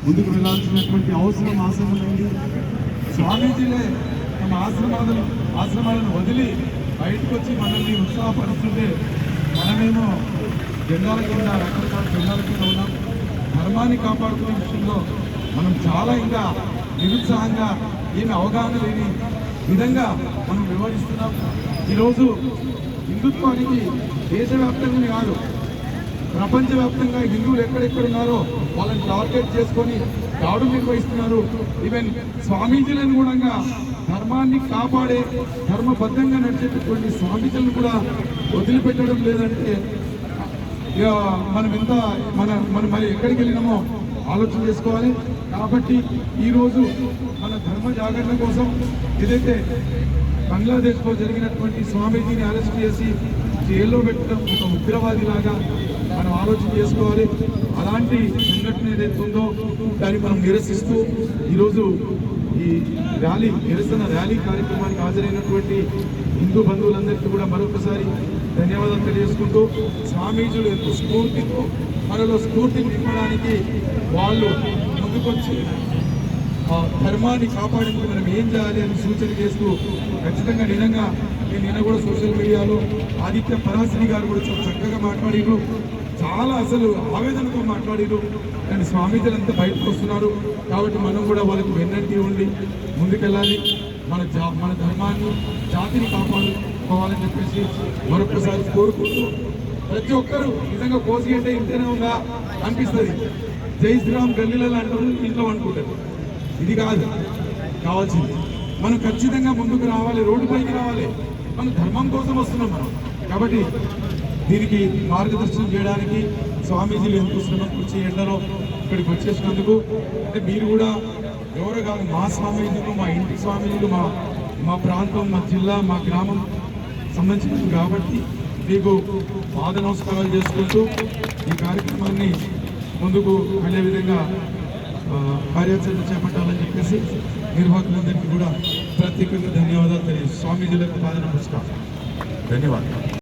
ముందుకు వెళ్లాల్సినటువంటి అవసరం ఆసన్నమైంది. స్వామీజీలే తమ ఆశ్రమాలను వదిలి బయటకు వచ్చి మనల్ని ఉత్సాహపరుస్తుంటే మనమేమో జెండాల కింద రకరకాల జెండాల కింద ఉన్నాం. ధర్మాన్ని కాపాడుకునే విషయంలో మనం చాలా ఇంకా నిరుత్సాహంగా ఏమి అవగాహన లేని విధంగా మనం వ్యవహరిస్తున్నాం. ఈరోజు హిందుత్వానికి దేశవ్యాప్తంగా కాదు, ప్రపంచవ్యాప్తంగా హిందువులు ఎక్కడెక్కడున్నారో వాళ్ళని టార్గెట్ చేసుకొని దాడులు నిర్వహిస్తున్నారు. ఈవెన్ స్వామీజీలను కూడా ధర్మాన్ని కాపాడే ధర్మబద్ధంగా నడిచేటటువంటి స్వామీజీలను కూడా వదిలిపెట్టడం లేదంటే ఇక మనం ఎంత మనం మరి ఎక్కడికి వెళ్ళినామో ఆలోచన చేసుకోవాలి. కాబట్టి ఈరోజు మన ధర్మ జాగరణ కోసం ఏదైతే బంగ్లాదేశ్లో జరిగినటువంటి స్వామీజీని అరెస్ట్ చేసి జైల్లో పెట్టడం ఒక ఉగ్రవాదిలాగా మనం ఆలోచన చేసుకోవాలి. అలాంటి సంఘటన ఏదైతే ఉందో దాన్ని మనం నిరసిస్తూ ఈరోజు ఈ నిరసన ర్యాలీ కార్యక్రమానికి హాజరైనటువంటి హిందూ బంధువులందరికీ కూడా మరొకసారి ధన్యవాదాలు తెలియజేసుకుంటూ, స్వామీజీలు ఎంతో స్ఫూర్తితో మనలో స్ఫూర్తిని నింపడానికి వాళ్ళు ముందుకొచ్చి ధర్మాన్ని కాపాడేందుకు మనం ఏం చేయాలి అని సూచన చేస్తూ ఖచ్చితంగా నిన్న కూడా సోషల్ మీడియాలో ఆదిత్య పరాశరి గారు కూడా చాలా చక్కగా మాట్లాడిరు, చాలా అసలు ఆవేదనతో మాట్లాడిరు. కానీ స్వామీజీలు అంతా బయటకు వస్తున్నారు. కాబట్టి మనం కూడా వాళ్ళకి వెన్నట్టు ఉండి ముందుకెళ్ళాలి. మన ధర్మాన్ని జాతిని కాపాడుకోవాలని చెప్పేసి మరొకసారి కోరుకుంటూ, ప్రతి ఒక్కరూ నిజంగా కోసి అంటే ఇంటనే ఉందా అనిపిస్తుంది. జై శ్రీరామ్ గల్లీలలో అంటారు, ఇంట్లో అనుకుంటారు. ఇది కాదు కావాల్సింది. మనం ఖచ్చితంగా ముందుకు రావాలి, రోడ్డుపైకి రావాలి. మన ధర్మం కోసం వస్తున్నాం మనం. కాబట్టి దీనికి మార్గదర్శనం చేయడానికి స్వామీజీలు ఎంతో శ్రమ కృషి ఎండలో ఇక్కడికి వచ్చేసినందుకు, అంటే మీరు కూడా ఎవరు కాదు, మా స్వామీజీలు, మా ఇంటి స్వామీజీలు, మా ప్రాంతం, మా జిల్లా, మా గ్రామం సంబంధించినది కాబట్టి మీకు పాద నమస్కారాలు చేసుకుంటూ ఈ కార్యక్రమాన్ని ముందుకు వెళ్ళే విధంగా కార్యాచరణ చేపట్టాలని చెప్పేసి నిర్వాహకులందరికీ కూడా ప్రత్యేకంగా ధన్యవాదాలు తెలియజేస్తాను. స్వామీజీలకు పాద నమస్కారం, ధన్యవాదాలు.